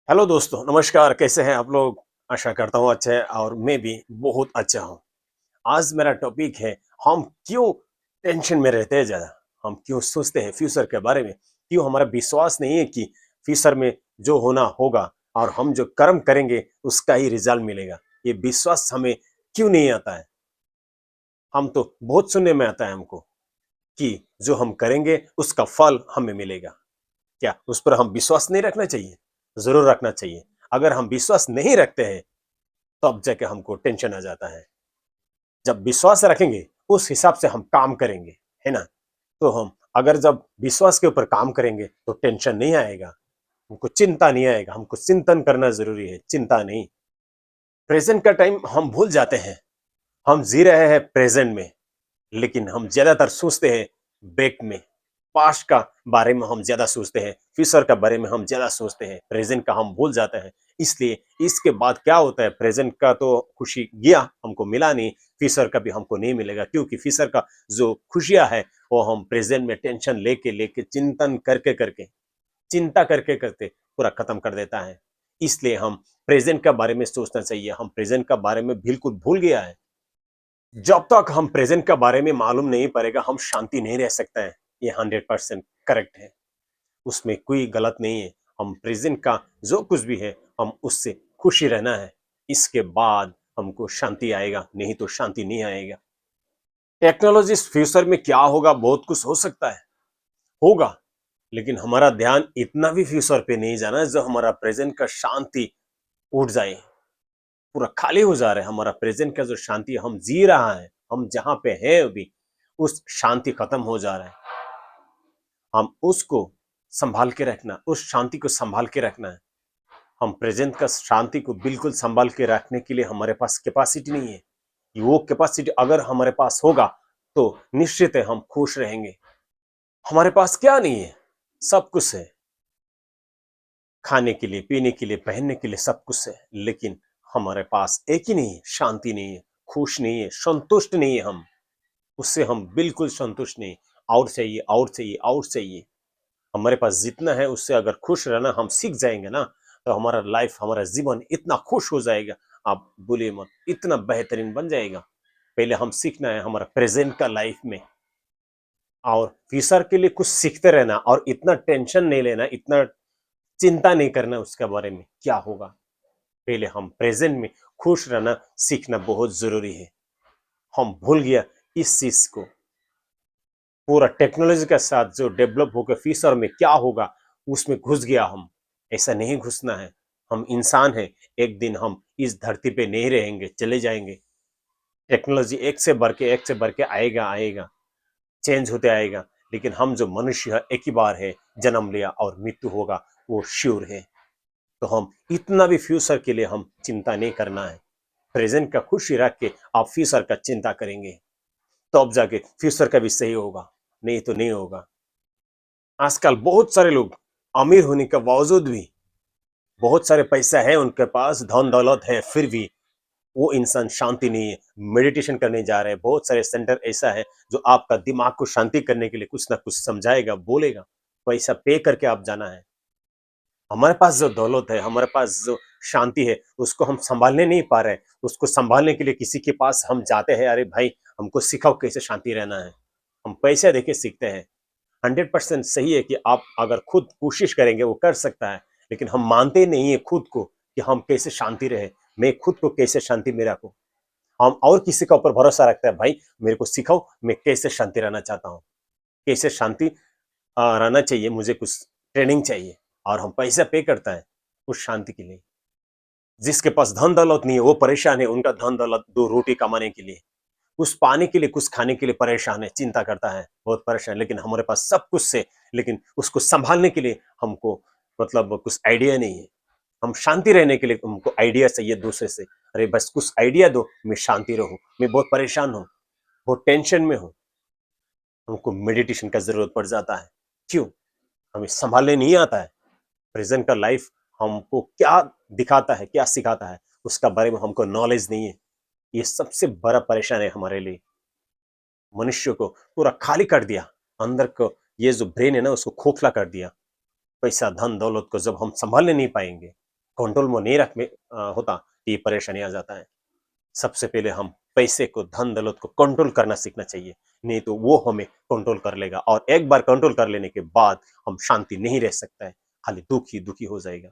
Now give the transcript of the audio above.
Hello दोस्तों, नमस्कार। कैसे हैं आप लोग? आशा करता हूँ अच्छे हैं और मैं भी बहुत अच्छा हूँ। आज मेरा टॉपिक है, हम क्यों टेंशन में रहते हैं ज़्यादा? हम क्यों सोचते हैं फ्यूचर के बारे में? क्यों हमारा विश्वास नहीं है कि फ्यूचर में जो होना होगा और हम जो कर्म करेंगे उसका ही रिजल्ट मिलेगा? ये विश्वास हमें क्यों नहीं आता है? हम तो बहुत सुनने में आता है हमको कि जो हम करेंगे उसका फल हमें मिलेगा। क्या उस पर हम विश्वास नहीं रखना चाहिए? ज़रूर रखना चाहिए। अगर हम विश्वास नहीं रखते हैं तब जाके हमको टेंशन आ जाता है। जब विश्वास रखेंगे उस हिसाब से हम काम करेंगे, है ना? तो हम अगर जब विश्वास के ऊपर काम करेंगे तो टेंशन नहीं आएगा, हमको चिंता नहीं आएगा। हमको चिंतन करना जरूरी है, चिंता नहीं। प्रेजेंट का टाइम हम भूल जाते हैं। हम जी रहे हैं प्रेजेंट में, लेकिन हम ज्यादातर सोचते हैं बैक में। पास्ट का बारे में हम ज्यादा सोचते हैं, फ्यूचर का बारे में हम ज्यादा सोचते हैं, प्रेजेंट का हम भूल जाते हैं। इसलिए इसके बाद क्या होता है, प्रेजेंट का तो खुशी गया, हमको मिला नहीं, फ्यूचर का भी हमको नहीं मिलेगा, क्योंकि फ्यूचर का जो खुशियां है वो हम प्रेजेंट में टेंशन लेके लेके चिंतन करके करके चिंता करके करते पूरा खत्म कर देता है। इसलिए हम प्रेजेंट का बारे में सोचना चाहिए। हम प्रेजेंट का बारे में बिल्कुल भूल गया है। जब तक हम प्रेजेंट के बारे में मालूम नहीं पड़ेगा हम शांति नहीं रह सकते हैं। ये 100% करेक्ट है, उसमें कोई गलत नहीं है। हम प्रेजेंट का जो कुछ भी है हम उससे खुशी रहना है। इसके बाद हमको शांति आएगा, नहीं तो शांति नहीं आएगा। टेक्नोलॉजी फ्यूचर में क्या होगा, बहुत कुछ हो सकता है, होगा, लेकिन हमारा ध्यान इतना भी फ्यूचर पे नहीं जाना जो हमारा प्रेजेंट का शांति उठ जाए, पूरा खाली हो जा रहा है। हमारा प्रेजेंट का जो शांति हम जी रहा है, हम जहां पे हैं अभी, उस शांति खत्म हो जा रहा है। हम उसको संभाल के रखना, उस शांति को संभाल के रखना है। हम प्रेजेंट का शांति को बिल्कुल संभाल के रखने के लिए हमारे पास कैपेसिटी नहीं है। वो कैपेसिटी अगर हमारे पास होगा तो निश्चित है हम खुश रहेंगे। हमारे पास क्या नहीं है? सब कुछ है, खाने के लिए, पीने के लिए, पहनने के लिए सब कुछ है, लेकिन हमारे पास एक ही नहीं है, शांति नहीं है, खुश नहीं है, संतुष्ट नहीं है। हम उससे हम बिल्कुल संतुष्ट नहीं। और चाहिए, और चाहिए, और चाहिए। हमारे पास जितना है उससे अगर खुश रहना हम सीख जाएंगे ना, तो हमारा लाइफ, हमारा जीवन इतना खुश हो जाएगा, आप बोलिए मत, इतना बेहतरीन बन जाएगा। पहले हम सीखना है हमारा प्रेजेंट का लाइफ में, और फ्यूचर के लिए कुछ सीखते रहना, और इतना टेंशन नहीं लेना, इतना चिंता नहीं करना उसके बारे में क्या होगा। पहले हम प्रेजेंट में खुश रहना सीखना बहुत जरूरी है। हम भूल गया इस चीज को। पूरा टेक्नोलॉजी के साथ जो डेवलप होकर फ्यूचर में क्या होगा उसमें घुस गया हम। ऐसा नहीं घुसना है। हम इंसान हैं, एक दिन हम इस धरती पे नहीं रहेंगे, चले जाएंगे। टेक्नोलॉजी एक से बढ़ के आएगा आएगा, चेंज होते आएगा, लेकिन हम जो मनुष्य है एक ही बार है, जन्म लिया और मृत्यु होगा, वो श्योर है। तो हम इतना भी फ्यूचर के लिए हम चिंता नहीं करना है। प्रेजेंट का खुशी रख के आप फ्यूचर का चिंता करेंगे तो अब जाके फ्यूचर का भी सही होगा, नहीं तो नहीं होगा। आजकल बहुत सारे लोग अमीर होने के बावजूद भी, बहुत सारे पैसा है उनके पास, धन दौलत है, फिर भी वो इंसान शांति नहीं है। मेडिटेशन करने जा रहे हैं, बहुत सारे सेंटर ऐसा है जो आपका दिमाग को शांति करने के लिए कुछ ना कुछ समझाएगा, बोलेगा। पैसा पे करके आप जाना है। हमारे पास जो दौलत है, हमारे पास जो शांति है, उसको हम संभालने नहीं पा रहे। उसको संभालने के लिए किसी के पास हम जाते हैं, अरे भाई हमको सिखाओ कैसे शांति रहना है। हम पैसे देके सीखते हैं। 100% सही है कि आप अगर खुद कोशिश करेंगे वो कर सकता है, लेकिन हम मानते नहीं है खुद को कि हम कैसे शांति रहे। मैं खुद को कैसे शांति में रखूं। हम और किसी का ऊपर भरोसा रखते हैं, भाई मेरे को सिखाओ, मैं कैसे शांति रहना चाहता हूँ, कैसे शांति रहना चाहिए, मुझे कुछ ट्रेनिंग चाहिए। और हम पैसा पे करता है उस शांति के लिए। जिसके पास धन दौलत नहीं है वो परेशान है, उनका धन दौलत दो रोटी कमाने के लिए, कुछ पाने के लिए, कुछ खाने के लिए परेशान है, चिंता करता है, बहुत परेशान है। लेकिन हमारे पास सब कुछ है, लेकिन उसको संभालने के लिए हमको मतलब कुछ आइडिया नहीं है। हम शांति रहने के लिए हमको आइडिया चाहिए दूसरे से। अरे बस कुछ आइडिया दो, मैं शांति रहूं, मैं बहुत परेशान हूँ, बहुत टेंशन में हूँ। हमको मेडिटेशन का जरूरत पड़ जाता है। क्यों? हमें संभालने नहीं आता है। प्रेजेंट का लाइफ हमको क्या दिखाता है, क्या सिखाता है, उसका बारे में हमको नॉलेज नहीं है। ये सबसे बड़ा परेशान है हमारे लिए। मनुष्य को पूरा खाली कर दिया, अंदर को ये जो ब्रेन है ना उसको खोखला कर दिया। पैसा धन दौलत को जब हम संभालने नहीं पाएंगे, कंट्रोल में नहीं रख में होता तो ये परेशानी आ जाता है। सबसे पहले हम पैसे को, धन दौलत को कंट्रोल करना सीखना चाहिए, नहीं तो वो हमें कंट्रोल कर लेगा और एक बार कंट्रोल कर लेने के बाद हम शांति नहीं रह सकता है, खाली दुखी दुखी हो जाएगा।